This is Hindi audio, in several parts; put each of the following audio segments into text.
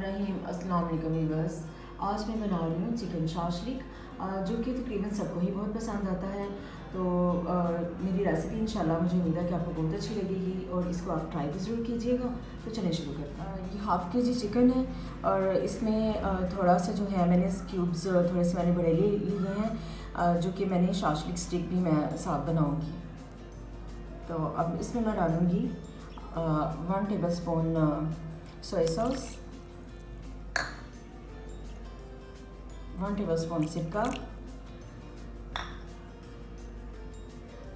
बिस्मिल्लाहिर्रहमानिर्रहीम। अस्सलाम वालेकुम व्यूअर्स। आज मैं बना रही हूँ चिकन शाशलिक, जो कि तकरीबन सबको ही बहुत पसंद आता है। तो मेरी रेसिपी इंशाल्लाह मुझे उम्मीद है कि आपको बहुत अच्छी लगेगी और इसको आप ट्राई भी ज़रूर कीजिएगा। तो चलिए शुरू करते हैं। ये हाफ़ के जी चिकन है और इसमें थोड़ा सा जो है मैंने क्यूब्स थोड़े से मैंने बड़े लिए हैं, जो कि मैंने शाशलिक स्टिक भी मैं साथ बनाऊँगी। तो अब इसमें मैं डालूँगी 1 टेबल स्पून सोया सॉस, 1 टेबल स्पून सिरका,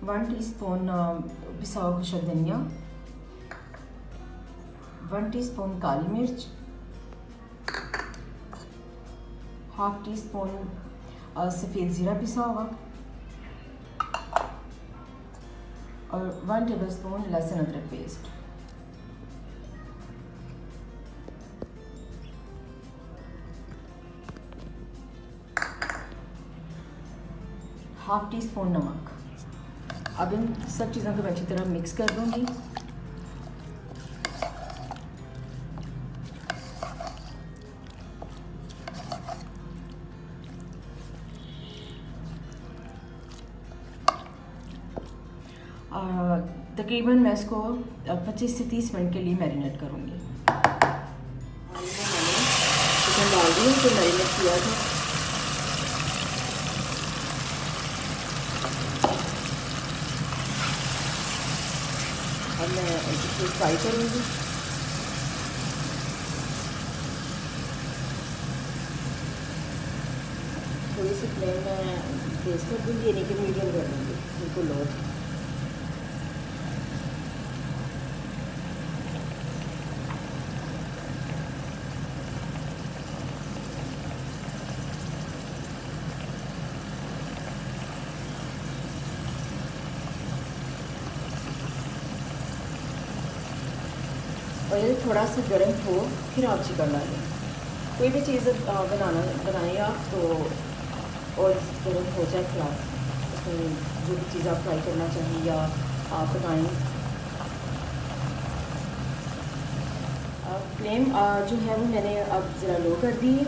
1 टीस्पून पिसा हुआ खुशक धनिया, 1 टीस्पून काली मिर्च, हाफ टी स्पून सफ़ेद ज़ीरा पिसा हुआ और 1 टेबल स्पून लहसुन अदरक पेस्ट। हाफ टी स्पून नमक। अब इन सब चीज़ों को मैं अच्छी तरह मिक्स कर दूँगी। तकरीबन मैं इसको 25 से 30 मिनट के लिए मैरिनेट करूँगी। मैंने चिकन डाल दिया तो मैरिनेट किया था। अब मैं इसको फ्राई करूँगी। थोड़ी सी फ्लेम में तेज़ कर दूँगी, यानी कि मीडियम कर दूँगी, बिल्कुल लो। ऑयल थोड़ा सा गर्म हो फिर आप चिकन डालें। कोई भी चीज़ बनाएं आप तो ऑयल गर्म हो जाए फिर आप उसमें जो भी चीज़ आप फ्राई करना चाहिए या आप बनाएं। फ्लेम जो है वो मैंने अब ज़रा लो कर दी है,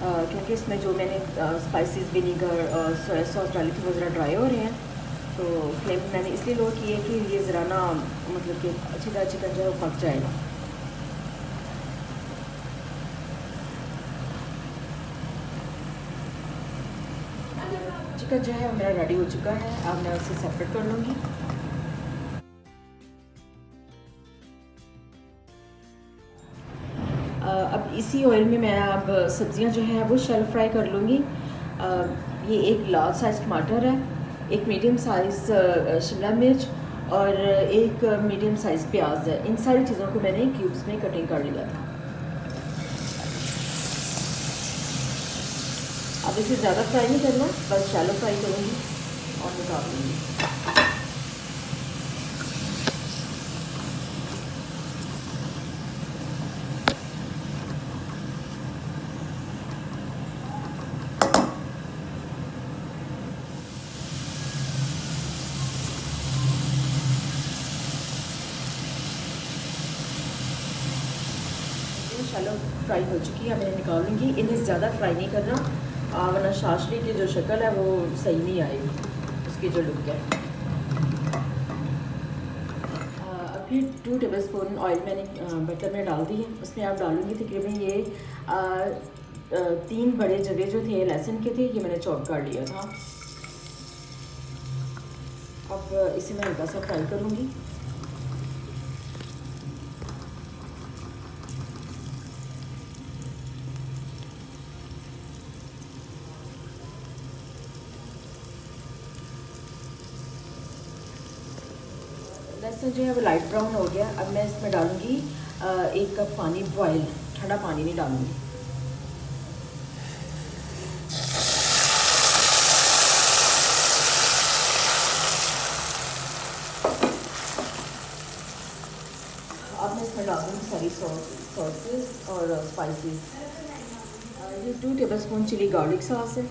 क्योंकि इसमें जो मैंने स्पाइसेस विनीगर और सोया सॉस डाली थी वो ज़रा ड्राई हो रहे हैं। तो फ्लेम मैंने इसलिए लो की है कि ये ज़रा ना मतलब कि अच्छी तरह चिकन जो है वो पक जाएगा। चिकन जो है मेरा रेडी हो चुका है। अब मैं उसे सेपरेट कर लूँगी। अब इसी ऑयल में मैं अब सब्ज़ियां जो है वो शेलो फ्राई कर लूँगी। ये एक लार्ज साइज़ टमाटर है, एक मीडियम साइज़ शिमला मिर्च और एक मीडियम साइज़ प्याज है। इन सारी चीज़ों को मैंने क्यूब्स में कटिंग कर लिया था। अब इसे ज़्यादा फ्राई नहीं करना, बस शैलो फ्राई करूँगी और निकाल लूँगी। शैलो फ्राई हो चुकी है, मैंने निकाल लूँगी। इन्हें ज़्यादा फ्राई नहीं करना, वरना शाशलिक की जो शक्ल है वो सही नहीं आएगी, उसकी जो लुक है। अभी 2 टेबल स्पून ऑयल मैंने बटर में डाल दी है। उसमें आप डालूँगी तकरीबन ये 3 बड़े जवे जो थे लहसुन के थे, ये मैंने चॉप कर लिया था। अब इसे मैं हल्का सा फ्राई करूँगी। लहसुन जो है वो लाइट ब्राउन हो गया। अब मैं इसमें डालूँगी 1 कप पानी बॉयल, ठंडा पानी नहीं डालूँगी। अब मैं इसमें डालूँगी सारी सॉसेस और स्पाइसेस। ये 2 table spoon chilli garlic sauce है,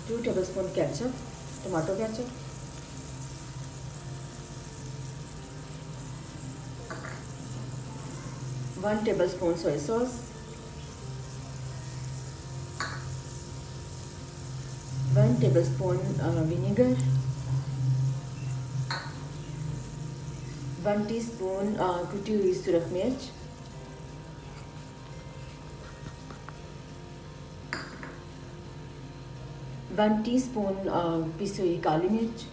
2 tablespoon ketchup, tomato ketchup, one tablespoon soya sauce, 1 tablespoon vinegar, 1 teaspoon कुटी हुई सुरख मिर्च, 1 टीस्पून पिसी हुई काली मिर्च,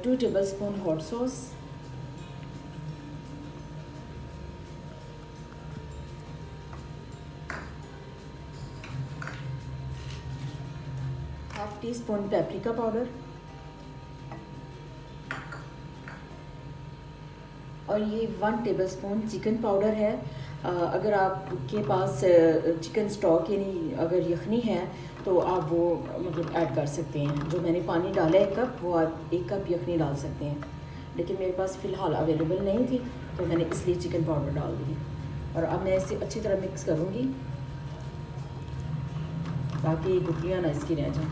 2 tablespoon hot sauce, half tea spoon paprika powder और ये 1 टेबलस्पून चिकन पाउडर है। अगर आपके पास चिकन स्टॉक यानी अगर यखनी है तो आप वो मतलब ऐड कर सकते हैं। जो मैंने पानी डाला 1 कप, वो आप 1 कप यखनी डाल सकते हैं, लेकिन मेरे पास फ़िलहाल अवेलेबल नहीं थी तो मैंने इसलिए चिकन पाउडर डाल दी। और अब मैं इसे अच्छी तरह मिक्स करूँगी ताकि गुठलियाँ ना इसकी रह जाएँ।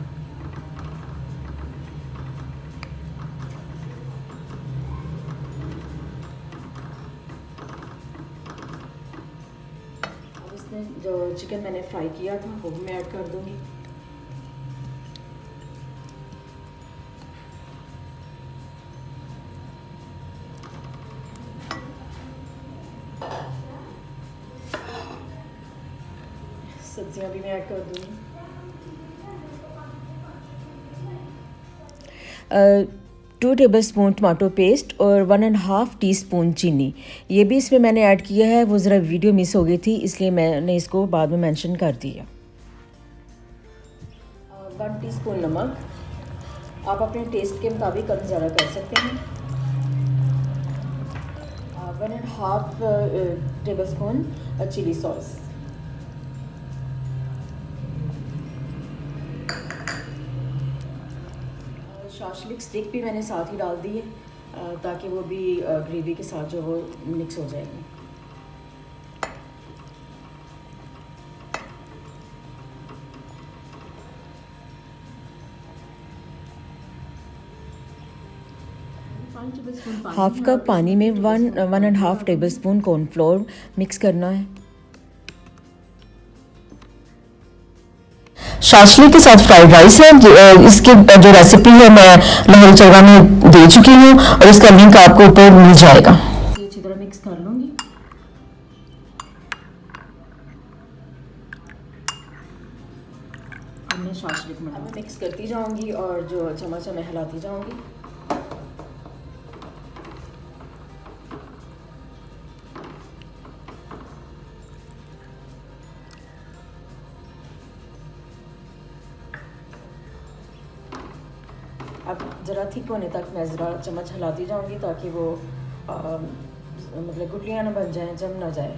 अब इसमें जो चिकन मैंने फ्राई किया था वो भी मैं ऐड कर दूँगी। सब्जियां भी मैं ऐड कर दूँगी। 2 टेबलस्पून टमाटो पेस्ट और 1.5 टीस्पून चीनी, ये भी इसमें मैंने ऐड किया है। वो ज़रा वीडियो मिस हो गई थी इसलिए मैंने इसको बाद में मेंशन कर दिया। 1 टीस्पून नमक, आप अपने टेस्ट के मुताबिक कम ज़्यादा कर सकते हैं। 1.5 tablespoon chilli sauce, shashlik stick भी मैंने साथ ही डाल दी है ताकि वो भी ग्रेवी के साथ जो वो मिक्स हो जाएगी। हाफ कप पानी में 1.5 टेबलस्पून कॉर्नफ्लोर मिक्स करना है। शाशलिक के साथ फ्राइड राइस है। इसकी जो रेसिपी है मैं लाहौरी चरगा में दे चुकी हूँ और इसका लिंक आपको ऊपर मिल जाएगा। अच्छी तरह मिक्स कर लूँगी। अब मैं शाशलिक में मिक्स करती जाऊँगी और जो चम्मच में हिलाती जाऊँगी। अब ज़रा थिक होने तक मैं ज़रा चम्मच हिलाती जाऊँगी ताकि वो मतलब गुठलियाँ ना बन जाएं, जम ना जाए।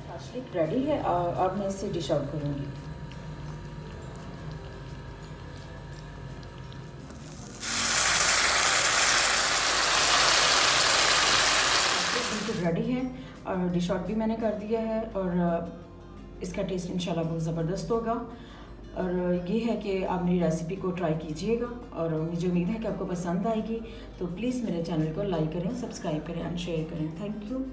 शाशलिक रेडी है। अब मैं इसे डिश आउट करूँगी। बिल्कुल रेडी है और डिश आउट भी मैंने कर दिया है और इसका टेस्ट इंशाल्लाह बहुत ज़बरदस्त होगा। और ये है कि आप मेरी रेसिपी को ट्राई कीजिएगा और मुझे उम्मीद है कि आपको पसंद आएगी। तो प्लीज़ मेरे चैनल को लाइक करें, सब्सक्राइब करें एंड शेयर करें। Thank you.